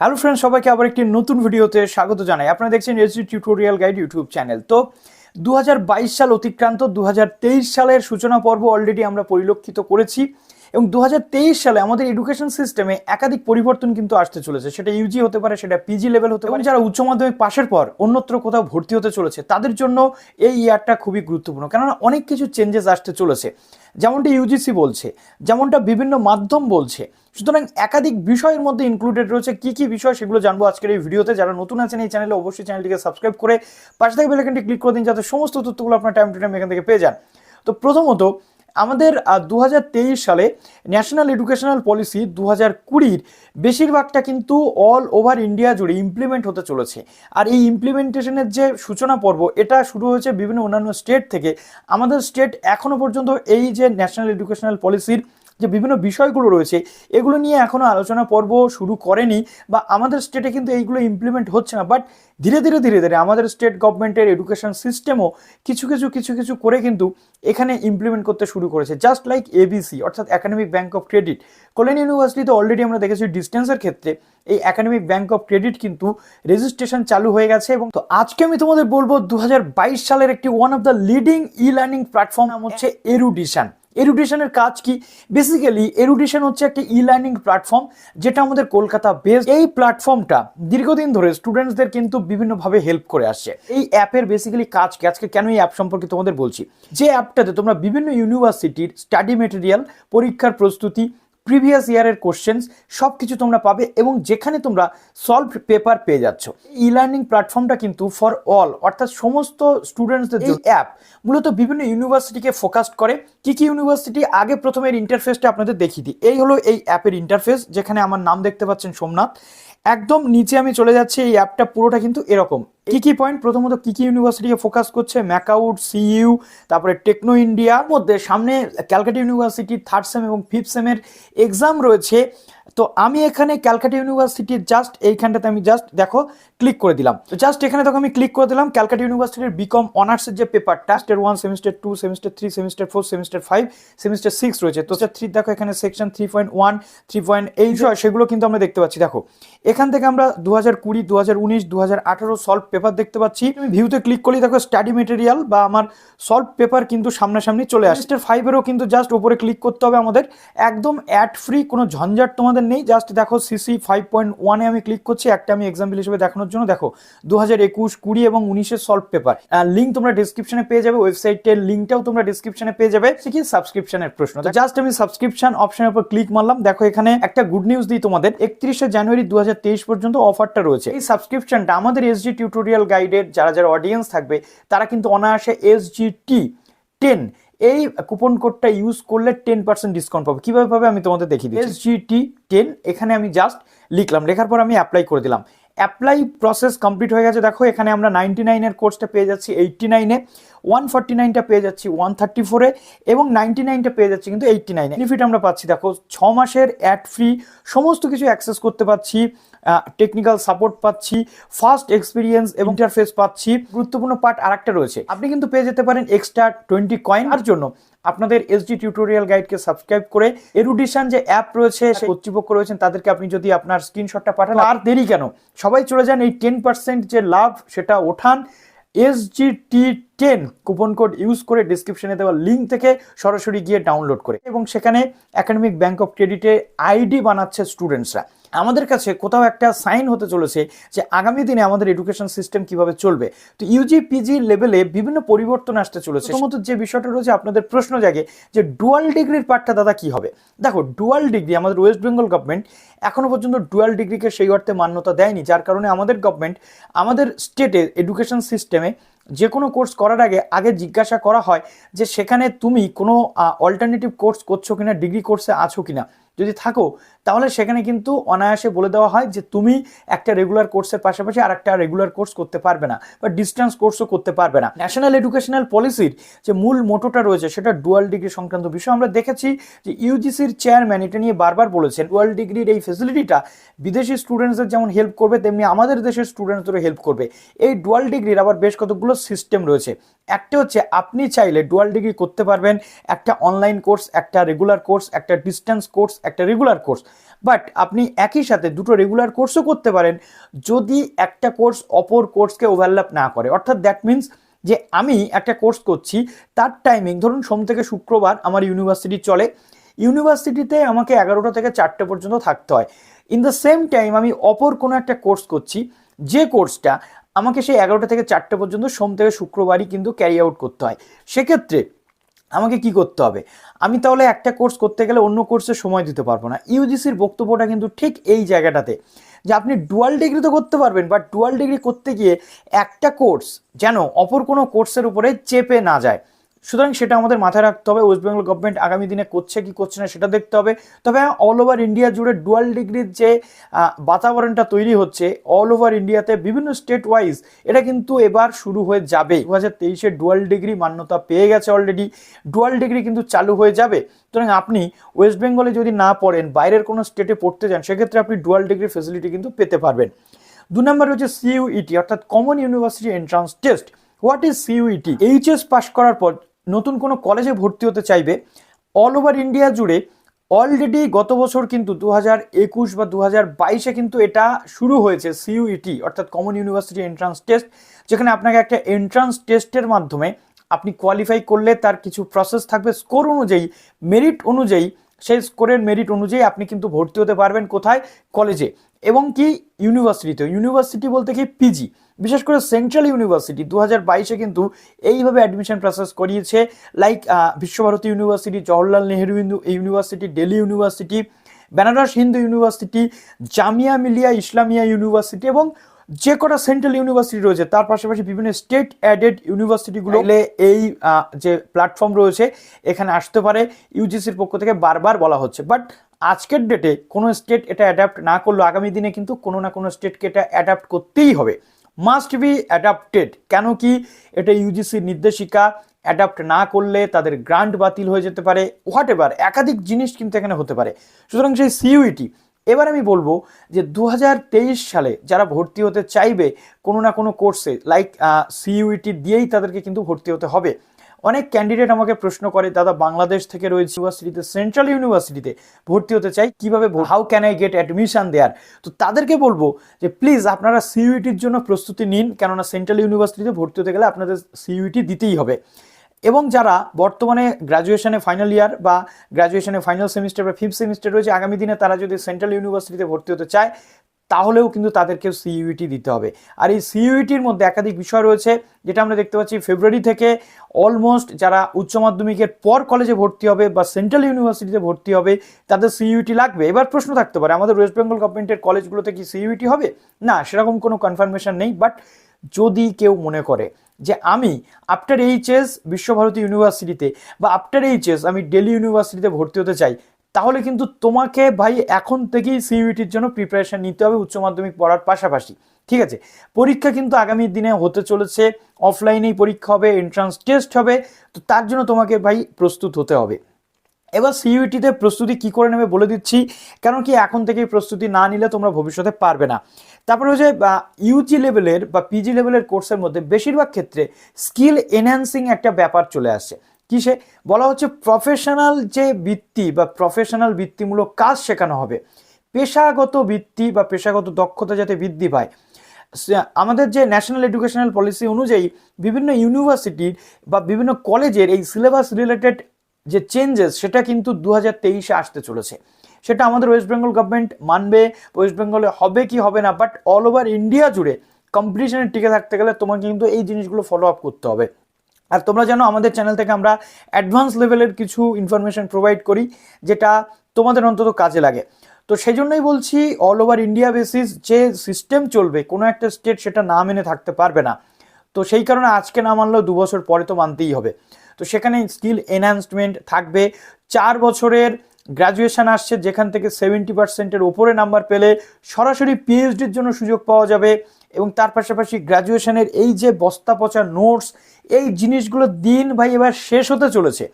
Hello friends, সবাইকে আবার একটি নতুন ভিডিওতে স্বাগত জানাই। আপনারা দেখছেন SG tutorial guide YouTube channel. তো 2022 সাল অতিক্রান্ত, 2023 সালের সূচনা পর্ব অলরেডি আমরা পরিলক্ষিত করেছি এবং 2023 সালে আমাদের এডুকেশন সিস্টেমে একাধিক পরিবর্তন কিন্তু আসতে চলেছে। সেটা ইউজি হতে পারে, সেটা পিজি লেভেল হতে পারে। যারা উচ্চ মাধ্যমিক পাশের পর অন্যত্র কোথাও ভর্তি হতে চলেছে তাদের জন্য এই ইয়ারটা খুবই গুরুত্বপূর্ণ, কেননা অনেক কিছু চেঞ্জেস আসতে চলেছে, যেমনটা ইউজিসি বলছে, যেমনটা বিভিন্ন মাধ্যম বলছে। সুতরাং একাধিক বিষয়ের মধ্যে ইনক্লুডেড রয়েছে। কি কি বিষয় সেগুলো জানবো আজকের এই ভিডিওতে। যারা নতুন আছেন এই চ্যানেলে অবশ্যই চ্যানেলটিকে সাবস্ক্রাইব করে পাশে থেকে বেল আইকনটি ক্লিক করে দিন, যাতে সমস্ত তথ্যগুলো আপনার টাইম টু টাইম এখান থেকে পেয়ে যান। তো প্রথমত আমাদের 2023 সালে ন্যাশনাল এডুকেশনাল পলিসি 2020 বেশিরভাগটা কিন্তু অল ওভার ইন্ডিয়া জুড়ে ইমপ্লিমেন্ট হতে চলেছে। আর এই ইমপ্লিমেন্টেশনের যে সূচনা পর্ব, এটা শুরু হয়েছে বিভিন্ন অন্যান্য স্টেট থেকে। আমাদের স্টেট এখনো পর্যন্ত এই যে ন্যাশনাল এডুকেশনাল পলিসির যে বিভিন্ন বিষয়গুলো রয়েছে এগুলো নিয়ে এখনো আলোচনা পর্ব শুরু করেনি, বা আমাদের স্টেটে কিন্তু এইগুলো ইমপ্লিমেন্ট হচ্ছে না। বাট ধীরে ধীরে আমাদের স্টেট গভর্নমেন্টের এডুকেশন সিস্টেমও কিছু কিছু করে কিন্তু এখানে ইমপ্লিমেন্ট করতে শুরু করেছে। জাস্ট লাইক এবিসি অর্থাৎ academic bank of credit. Kalyani ইউনিভার্সিটিতে অলরেডি আমরা দেখেছি ডিস্টেন্সের ক্ষেত্রে এই একাডেমিক ব্যাংক অফ ক্রেডিট কিন্তু রেজিস্ট্রেশন চালু হয়ে গেছে। এবং তো আজকে আমি তোমাদের বলবো 2022 সালের একটি one of the leading e learning platform নাম হচ্ছে এরুডিশন। এরুডিশনের কাজ কি? বেসিক্যালি এরুডিশন হচ্ছে একটা ই লার্নিং প্ল্যাটফর্ম যেটা আমাদের কলকাতা বেস। এই প্ল্যাটফর্মটা দীর্ঘদিন ধরে স্টুডেন্টসদের কিন্তু বিভিন্নভাবে হেল্প করে আসছে। এই অ্যাপের বেসিক্যালি কাজ কি, আজকে কেন এই অ্যাপ সম্পর্কে তোমাদের বলছি। যে অ্যাপটাতে তোমরা বিভিন্ন ইউনিভার্সিটির স্টাডি মেটেরিয়াল, পরীক্ষার প্রস্তুতি, প্রিভিয়াস ইয়ারের কোশ্চেন্স সব কিছু তোমরা পাবে এবং যেখানে তোমরা সলভ পেপার পেয়ে যাচ্ছ। ই লার্নিং প্ল্যাটফর্মটা কিন্তু ফর অল অর্থাৎ সমস্ত স্টুডেন্টসদের জন্য। অ্যাপ মূলত বিভিন্ন ইউনিভার্সিটিকে ফোকাস করে। কি কি ইউনিভার্সিটি, আগে প্রথমের ইন্টারফেসটা আপনাদের দেখিয়ে দিই। এই হলো এই অ্যাপের ইন্টারফেস, যেখানে আমার নাম দেখতে পাচ্ছেন সোমনাথ। একদম নিচে আমি চলে যাচ্ছি। এই অ্যাপটা পুরোটা কিন্তু এরকম। কি কি পয়েন্ট, প্রথমত কি কি ইউনিভার্সিটিকে ফোকাস করছে, ম্যাকাউট, CU, তারপরে টেকনো ইন্ডিয়ার মধ্যে সামনে ক্যালকাটা ইউনিভার্সিটির 3rd সেম এবং 5th সেমের এক্সাম রয়েছে। তো আমি এখানে ক্যালকাটা ইউনিভার্সিটির জাস্ট এইখানটাতে আমি জাস্ট দেখো ক্লিক করে দিলাম। তো জাস্ট এখানে দেখো আমি ক্লিক করে দিলাম। ক্যালকাটা ইউনিভার্সিটির বিকম অনার্সের যে পেপারটা, semester 1, semester 2, semester 3, semester 4, semester 5, semester 6 রয়েছে। তো 3 দেখো এখানে সেকশন 3.1, 3.8 সেগুলো কিন্তু আমরা দেখতে পাচ্ছি। দেখো এখান থেকে আমরা 2020, 2019, 2018 সলভ পেপার দেখতে পাচ্ছি। আমি ভিউতে ক্লিক করলে দেখো স্টাডি মেটেরিয়াল বা আমার সলভ পেপার কিন্তু সামনাসামনি চলে আসে। সেমিস্টার 5 এরও কিন্তু জাস্ট উপরে ক্লিক করতে হবে আমাদের, একদম অ্যাড ফ্রি, কোনো ঝঞ্ঝাট তোমাদের নেই। জাস্ট দেখো CC 5.1 এ আমি ক্লিক করছি, একটা আমি এক্সাম্পল হিসেবে দেখানোর জন্য। দেখো 2021, 20 এবং 19-এর সলভ পেপার লিঙ্ক তোমরা ডিসক্রিপশনে পেয়ে যাবে, ওয়েবসাইটের লিঙ্কটাও তোমরা ডিসক্রিপশনে পেয়ে যাবে। কি সাবস্ক্রিপশনের প্রশ্ন, জাস্ট আমি সাবস্ক্রিপশন অপশনের উপর ক্লিক মারলাম। দেখো এখানে একটা গুড নিউজ দিই তোমাদের, 31শে জানুয়ারি 2023 পর্যন্ত অফারটা রয়েছে। এই সাবস্ক্রিপশনটা আমাদের এসজি টিউটোরিয়াল গাইডের যারা অডিয়েন্স থাকবে তারা কিন্তু অনায়াসে SGT10 এই কুপন কোডটা ইউজ করলে 10% ডিসকাউন্ট পাবে। কিভাবে পাবে আমি তোমাদের দেখিয়ে দিই। SGT10 এখানে আমি জাস্ট লিখলাম, লেখার পর আমি অ্যাপ্লাই করে দিলাম। অ্যাপ্লাই প্রসেস কমপ্লিট হয়ে গেছে। দেখো এখানে আমরা 99-এর কোর্সটা পেয়ে যাচ্ছি 89-এ, 149টা পেয়ে যাচ্ছি 134-এ এবং 99টা পেয়ে যাচ্ছি কিন্তু 89-এ। বেনিফিট আমরা পাচ্ছি দেখো 6 মাসের অ্যাড ফ্রি, সমস্ত কিছু অ্যাক্সেস করতে পাচ্ছি, টেকনিক্যাল সাপোর্ট পাচ্ছি, ফাস্ট এক্সপিরিয়েন্স এবং ইন্টারফেস পাচ্ছি। গুরুত্বপূর্ণ পার্ট আরেকটা রয়েছে, আপনি কিন্তু পেয়ে যেতে পারেন এক্সট্রা 20 কয়েন। আর জন্য আপনাদের এসজি টিউটোরিয়াল গাইডকে সাবস্ক্রাইব করে এরুডিশন যে অ্যাপ রয়েছে, সে কর্তৃপক্ষ রয়েছেন, তাদেরকে আপনি যদি আপনার স্ক্রিনশটটা পাঠান, আর দেরি কেন, সবাই চলে যান এই 10% যে লাভ সেটা ওঠান। SGT10 কুপন কোড ইউজ করে ডিসক্রিপশনে দেওয়া লিঙ্ক থেকে সরাসরি গিয়ে ডাউনলোড করে, এবং সেখানে একাডেমিক ব্যাংক অফ ক্রেডিটে আইডি বানাচ্ছে স্টুডেন্টসরা। আমাদের কাছে কোথাও একটা সাইন হতে চলেছে যে আগামী দিনে আমাদের এডুকেশন সিস্টেম কিভাবে চলবে। তো ইউজি পিজি লেভেলে বিভিন্ন পরিবর্তন আসতে চলেছে। প্রথমত যে বিষয়টা রয়েছে, আপনাদের প্রশ্ন জাগে যে ডুয়াল ডিগ্রির পার্টটা দাদা কি হবে। দেখো ডুয়াল ডিগ্রি আমাদের ওয়েস্ট বেঙ্গল গভর্নমেন্ট এখনো পর্যন্ত ডুয়াল ডিগ্রিকে সেই অর্থে মান্যতা দেয়নি, যার কারণে আমাদের গভর্নমেন্ট আমাদের স্টেটে এডুকেশন সিস্টেমে যে কোনো কোর্স করার আগে জিজ্ঞাসা করা হয় যে সেখানে তুমি কোনো অল্টারনেটিভ কোর্স করছো কিনা, ডিগ্রি কোর্সে আছো কিনা। যদি থাকো তাহলে সেখানে কিন্তু অনায়াসে বলে দেওয়া হয় যে তুমি একটা রেগুলার কোর্সের পাশাপাশি আর একটা রেগুলার কোর্স করতে পারবে না, বা ডিস্টেন্স কোর্সও করতে পারবে না। ন্যাশনাল এডুকেশনাল পলিসির যে মূল মোটোটা রয়েছে সেটা ডুয়াল ডিগ্রি সংক্রান্ত বিষয়। আমরা দেখেছি যে ইউজিসির চেয়ারম্যান এটা নিয়ে বারবার বলেছেন, ডুয়াল ডিগ্রির এই ফেসিলিটিটা বিদেশি স্টুডেন্টসদের যেমন হেল্প করবে, তেমনি আমাদের দেশের স্টুডেন্টসদেরও হেল্প করবে। এই ডুয়াল ডিগ্রির আবার বেশ কতগুলো সিস্টেম রয়েছে। একটা হচ্ছে আপনি চাইলে ডুয়াল ডিগ্রি করতে পারবেন একটা অনলাইন কোর্স, একটা রেগুলার কোর্স, একটা ডিস্টেন্স কোর্স, একটা রেগুলার কোর্স, বাট আপনি একই সাথে দুটো রেগুলার কোর্সও করতে পারেন যদি একটা কোর্স অপর কোর্সকে ওভারল্যাপ না করে। অর্থাৎ দ্যাট মিনস যে আমি একটা কোর্স করছি, তার টাইমিং ধরুন সোম থেকে শুক্রবার আমার ইউনিভার্সিটি চলে, ইউনিভার্সিটিতে আমাকে 11টা থেকে 4টে পর্যন্ত থাকতে হয়। ইন দ্য সেম টাইম আমি অপর কোনো একটা কোর্স করছি, যে কোর্সটা আমাকে সেই 11টা থেকে 4টে পর্যন্ত সোম থেকে শুক্রবারই কিন্তু ক্যারি আউট করতে হয়। সেক্ষেত্রে আমাকে কি করতে হবে, আমি তাহলে একটা কোর্স করতে গেলে অন্য কোর্সে সময় দিতে পারবো না। ইউজিসির বক্তব্যটা কিন্তু ঠিক এই জায়গাটাতে, যে আপনি ডুয়াল ডিগ্রি তো করতে পারবেন, বাট ডুয়াল ডিগ্রি করতে গিয়ে একটা কোর্স যেন অপর কোনো কোর্সের উপরে চেপে না যায়। সুতরাং সেটা আমাদের মাথায় রাখতে হবে। ওয়েস্ট বেঙ্গল গভর্নমেন্ট আগামী দিনে করছে কি করছে না সেটা দেখতে হবে। তবে অল ওভার ইন্ডিয়া জুড়ে ডুয়াল ডিগ্রির যে বাতাবরণটা তৈরি হচ্ছে অল ওভার ইন্ডিয়াতে বিভিন্ন স্টেট ওয়াইজ, এটা কিন্তু এবার শুরু হয়ে যাবে। 2023-এ ডুয়াল ডিগ্রি মান্যতা পেয়ে গেছে অলরেডি, ডুয়াল ডিগ্রি কিন্তু চালু হয়ে যাবে। সুতরাং আপনি ওয়েস্ট বেঙ্গলে যদি না পড়েন, বাইরের কোনো স্টেটে পড়তে যান, সেক্ষেত্রে আপনি ডুয়াল ডিগ্রি ফেসিলিটি কিন্তু পেতে পারবেন। 2 নম্বর হচ্ছে CUET অর্থাৎ common university entrance test. What is CUET? HS pass করার পর নতুন কোনো কলেজে ভর্তি হতে চাইবে, অল ওভার ইন্ডিয়া জুড়ে অলরেডি গত বছর কিন্তু 2021 বা 2022-এ কিন্তু এটা শুরু হয়েছে CUET অর্থাৎ কমন ইউনিভার্সিটি এন্ট্রান্স টেস্ট, যেখানে আপনাকে একটা এন্ট্রান্স টেস্টের মাধ্যমে আপনি কোয়ালিফাই করলে তার কিছু প্রসেস থাকবে, স্কোর অনুযায়ী, মেরিট অনুযায়ী, সেই স্কোরের মেরিট অনুযায়ী আপনি কিন্তু ভর্তি হতে পারবেন কোথায়, কলেজে এবং কি ইউনিভার্সিটিতে। ইউনিভার্সিটি বলতে কি পিজি, বিশেষ করে সেন্ট্রাল ইউনিভার্সিটি 2022-এ কিন্তু এইভাবে অ্যাডমিশন প্রসেস করিয়েছে, like Visva Bharati university, Jawaharlal Nehru university, Delhi university, Banaras Hindu university, Jamia Millia Islamia university এবং যে কটা সেন্ট্রাল ইউনিভার্সিটি রয়েছে তার পাশাপাশি বিভিন্ন স্টেট অ্যাডেড ইউনিভার্সিটিগুলো এই যে প্ল্যাটফর্ম রয়েছে এখানে আসতে পারে। ইউজিসির পক্ষ থেকে বারবার বলা হচ্ছে, বাট আজকের ডেটে কোনো স্টেট এটা অ্যাডাপ্ট না করলেও আগামী দিনে কিন্তু কোনো না কোনো স্টেটকে এটা অ্যাডাপ্ট করতেই হবে, মাস্ট বি অ্যাডাপ্টেড। কেন কি, এটা ইউজিসির নির্দেশিকা, অ্যাডাপ্ট না করলে তাদের গ্রান্ট বাতিল হয়ে যেতে পারে, হোয়াট এভার একাধিক জিনিস কিন্তু এখানে হতে পারে। সুতরাং সেই CUET, এবার আমি বলবো যে 2023 সালে যারা ভর্তি হতে চাইবে কোনো না কোনো কোর্সে, লাইক CUET দিয়েই তাদেরকে কিন্তু ভর্তি হতে হবে। অনেক ক্যান্ডিডেট আমাকে প্রশ্ন করে, দাদা বাংলাদেশ থেকে রয়েছে ইউনিভার্সিটিতে, সেন্ট্রাল ইউনিভার্সিটিতে ভর্তি হতে চাই, কিভাবে, how can I get admission there? তো তাদেরকে বলবো যে প্লিজ আপনারা CUETর জন্য প্রস্তুতি নিন, কেননা সেন্ট্রাল ইউনিভার্সিটিতে ভর্তি হতে গেলে আপনাদের CUET দিতেই হবে। এবং যারা বর্তমানে গ্র্যাজুয়েশনে ফাইনাল ইয়ার বা গ্র্যাজুয়েশনে ফাইনাল সেমিস্টার বা 5th সেমিস্টার রয়েছে, আগামী দিনে তারা যদি সেন্ট্রাল ইউনিভার্সিটিতে ভর্তি হতে চায় তাহলেও কিন্তু তাদেরকেও CUET দিতে হবে। আর এই CUETর মধ্যে একাধিক বিষয় রয়েছে, যেটা আমরা দেখতে পাচ্ছি ফেব্রুয়ারি থেকে অলমোস্ট যারা উচ্চ মাধ্যমিকের পর কলেজে ভর্তি হবে বা সেন্ট্রাল ইউনিভার্সিটিতে ভর্তি হবে তাদের CUET লাগবে। এবার প্রশ্ন থাকতে পারে, আমাদের ওয়েস্ট বেঙ্গল গভর্নমেন্টের কলেজগুলোতে কি CUET হবে? না, সেরকম কোনো কনফার্মেশন নেই। বাট যদি কেউ মনে করে যে আমি আফটার এইচএস বিশ্বভারতী ইউনিভার্সিটিতে বা আফটার এইচএস আমি দিল্লি ইউনিভার্সিটিতে ভর্তি হতে চাই, তাহলে কিন্তু তোমাকে ভাই এখন থেকেই CUETর জন্য প্রিপারেশন নিতে হবে উচ্চ মাধ্যমিক পড়ার পাশাপাশি। ঠিক আছে, পরীক্ষা কিন্তু আগামী দিনে হতে চলেছে, অফলাইনেই পরীক্ষা হবে, এন্ট্রান্স টেস্ট হবে, তো তার জন্য তোমাকে ভাই প্রস্তুত হতে হবে। এবার CUETতে প্রস্তুতি কি করে নেবে বলে দিচ্ছি, কারণ কি এখন থেকেই প্রস্তুতি না নিলে তোমরা ভবিষ্যতে পারবে না। তারপরে হচ্ছে UG লেভেলের বা PG লেভেলের কোর্সের মধ্যে বেশিরভাগ ক্ষেত্রে স্কিল এনহ্যান্সিং একটা ব্যাপার চলে আসছে। কিসে বলা হচ্ছে, প্রফেশনাল যে বৃত্তি বা প্রফেশনাল বৃত্তিমূলক কাজ শেখানো হবে, পেশাগত বৃত্তি বা পেশাগত দক্ষতা যাতে বৃদ্ধি পায়। আমাদের যে ন্যাশনাল এডুকেশনাল পলিসি অনুযায়ী বিভিন্ন ইউনিভার্সিটির বা বিভিন্ন কলেজের এই সিলেবাস রিলেটেড যে চেঞ্জেস সেটা কিন্তু 2023-এ আসতে চলেছে। সেটা আমাদের ওয়েস্ট বেঙ্গল গভর্নমেন্ট মানবে, ওয়েস্ট বেঙ্গলে হবে কি হবে না, বাট অল ওভার ইন্ডিয়া জুড়ে কম্পিটিশনে টিকে থাকতে গেলে তোমাকে কিন্তু এই জিনিসগুলো ফলো আপ করতে হবে। আর তোমরা জানো আমাদের চ্যানেল থেকে আমরা অ্যাডভান্স লেভেলের কিছু ইনফরমেশন প্রোভাইড করি যেটা তোমাদের অন্তত কাজে লাগে। তো সেই জন্যই বলছি, অল ওভার ইন্ডিয়া বেসিস যে সিস্টেম চলবে, কোনো একটা স্টেট সেটা না মেনে থাকতে পারবে না। তো সেই কারণে আজকে না মানলেও 2 বছর পরে তো মানতেই হবে। তো সেখানে স্কিল এনহ্যান্সমেন্ট থাকবে। 4 বছরের গ্র্যাজুয়েশন আসছে, যেখান থেকে 70%-এর ওপরে নাম্বার পেলে সরাসরি PhDর জন্য সুযোগ পাওয়া যাবে। এবং তার পাশাপাশি গ্র্যাজুয়েশনের এই যে বস্তা পচা নোটস, এই জিনিসগুলো দিন ভাই এবার শেষ হতে চলেছে।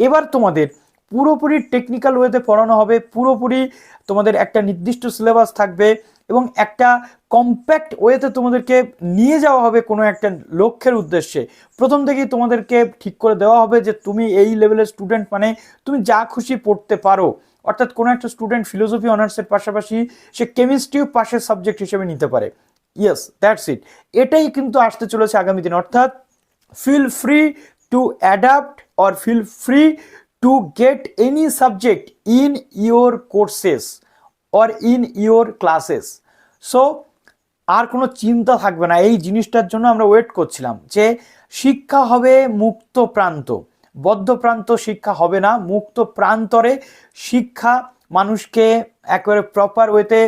এবার তোমাদের পুরোপুরি টেকনিক্যাল ওয়েতে পড়ানো হবে, পুরোপুরি তোমাদের একটা নির্দিষ্ট সিলেবাস থাকবে এবং একটা কম্প্যাক্ট ওয়েতে তোমাদেরকে নিয়ে যাওয়া হবে কোনো একটা লক্ষ্যের উদ্দেশ্যে। প্রথম থেকেই তোমাদেরকে ঠিক করে দেওয়া হবে যে তুমি এই লেভেলের স্টুডেন্ট, মানে তুমি যা খুশি পড়তে পারো, অর্থাৎ কোনো একটা স্টুডেন্ট ফিলোসফি অনার্সের পাশাপাশি সে কেমিস্ট্রিও পাশের সাবজেক্ট হিসেবে নিতে পারে। Yes, that's it. এটাই কিন্তু আসতে চলেছে আগামী দিন। অর্থাৎ feel free to adapt or feel free to get any subject in your courses or in your classes. So আর কোনো চিন্তা থাকবে না। এই জিনিসটার জন্য আমরা ওয়েট করছিলাম যে শিক্ষা হবে মুক্ত প্রান্ত, বদ্ধ প্রান্ত শিক্ষা হবে না, মুক্ত প্রান্তরে শিক্ষা মানুষকে একেবারে প্রপার ওয়েতে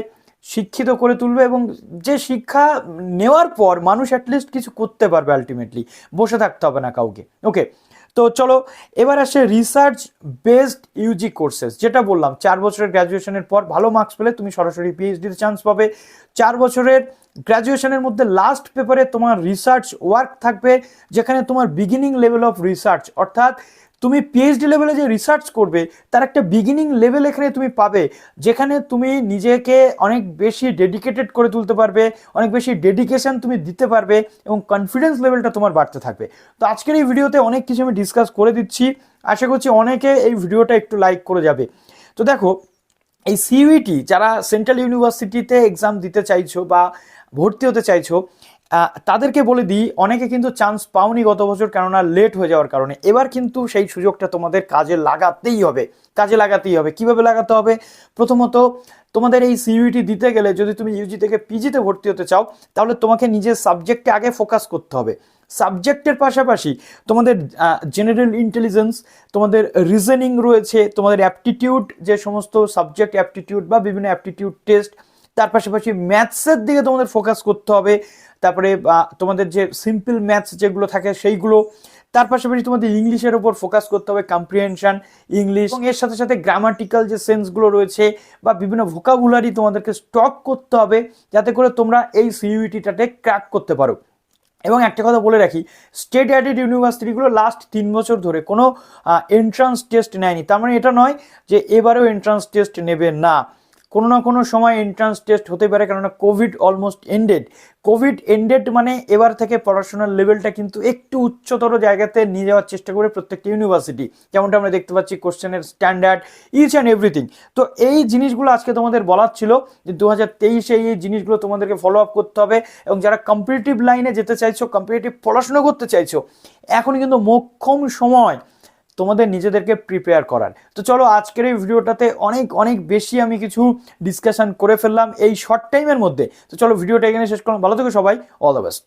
শিক্ষিত করে তুলবে, এবং যে শিক্ষা নেওয়ার পর মানুষ অ্যাটলিস্ট কিছু করতে পারবে, আলটিমেটলি বসে থাকতে হবে না কাউকে। ওকে, তো চলো এবার আসে রিসার্চ বেসড ইউজি কোর্সেস। যেটা বললাম 4 বছরের গ্র্যাজুয়েশনের পর ভালো মার্কস পেলে তুমি সরাসরি পিএইচডিতে চান্স পাবে। 4 বছরের গ্র্যাজুয়েশনের মধ্যে লাস্ট পেপারে তোমার রিসার্চ ওয়ার্ক থাকবে, যেখানে তোমার বিগিনিং লেভেল অফ রিসার্চ, অর্থাৎ তুমি পিএইচডি লেভেলে যে রিসার্চ করবে তার একটা বিগিনিং লেভেল এখানে তুমি পাবে, যেখানে তুমি নিজেকে অনেক বেশি ডেডিকেটেড করে তুলতে পারবে, অনেক বেশি ডেডিকেশন তুমি দিতে পারবে, এবং কনফিডেন্স লেভেলটা তোমার বাড়তে থাকবে। তো আজকের এই ভিডিওতে অনেক কিছু আমি ডিসকাস করে দিচ্ছি, আশা করছি অনেকে এই ভিডিওটা একটু লাইক করে যাবে। তো দেখো, এই সিইউইটি যারা সেন্ট্রাল ইউনিভার্সিটিতে এক্সাম দিতে চাইছো বা ভর্তি হতে চাইছো, তাদেরকে বলে দিই, অনেকে কিন্তু চান্স পাওনি গত বছর, কেননা লেট হয়ে যাওয়ার কারণে। এবার কিন্তু সেই সুযোগটা তোমাদের কাজে লাগাতেই হবে, কাজে লাগাতেই হবে। কিভাবে লাগাতে হবে? প্রথমত, তোমাদের এই সিইউটি দিতে গেলে যদি তুমি ইউজি থেকে পিজিতে ভর্তি হতে চাও, তাহলে তোমাকে নিজের সাবজেক্টে আগে ফোকাস করতে হবে। সাবজেক্টের পাশাপাশি তোমাদের জেনারেল ইন্টেলিজেন্স, তোমাদের রিজনিং রয়েছে, তোমাদের অ্যাপটিটিউড, যে সমস্ত সাবজেক্ট অ্যাপটিটিউড বা বিভিন্ন অ্যাপটিটিউড টেস্ট, তার পাশাপাশি ম্যাথসের দিকে তোমাদের ফোকাস করতে হবে। তারপরে তোমাদের যে সিম্পল ম্যাথস যেগুলো থাকে সেইগুলো, তার পাশাপাশি তোমাদের ইংলিশের উপর ফোকাস করতে হবে, কম্প্রিহেনশন ইংলিশ, এবং এর সাথে সাথে গ্রামাটিক্যাল যে সেন্সগুলো রয়েছে বা বিভিন্ন ভোকাবুলারি তোমাদেরকে স্টক করতে হবে, যাতে করে তোমরা এই সিইউটিটাতে ক্র্যাক করতে পারো। এবং একটা কথা বলে রাখি, স্টেট অ্যাডেড ইউনিভার্সিটিগুলো লাস্ট 3 বছর ধরে কোনো এন্ট্রান্স টেস্ট নেয়নি। তার মানে এটা নয় যে এবারেও এন্ট্রান্স টেস্ট নেবে না, কোনো না কোনো সময় এন্ট্রান্স টেস্ট হতে পারে, কেননা Covid almost ended. Covid ended মানে এবার থেকে পড়াশোনার লেভেলটা কিন্তু একটু উচ্চতর জায়গাতে নিয়ে যাওয়ার চেষ্টা করে প্রত্যেকটা ইউনিভার্সিটি, যেমনটা আমরা দেখতে পাচ্ছি কোশ্চেনের স্ট্যান্ডার্ড, ইচ অ্যান্ড এভরিথিং। তো এই জিনিসগুলো আজকে তোমাদের বলার ছিল যে 2023-এ এই জিনিসগুলো তোমাদেরকে ফলো আপ করতে হবে, এবং যারা কম্পিটিটিভ লাইনে যেতে চাইছো, কম্পিটিটিভ পড়াশোনা করতে চাইছো, এখন কিন্তু মোক্ষম সময় তোমাদের নিজেদেরকে প্রিপেয়ার করার। তো চলো আজকের এই ভিডিওটাতে অনেক অনেক বেশি আমি কিছু ডিসকাশন করে ফেললাম এই শর্ট টাইমের মধ্যে। তো চলো ভিডিওটা এখানে শেষ করলাম। ভালো থেকো সবাই, অল দ্য বেস্ট।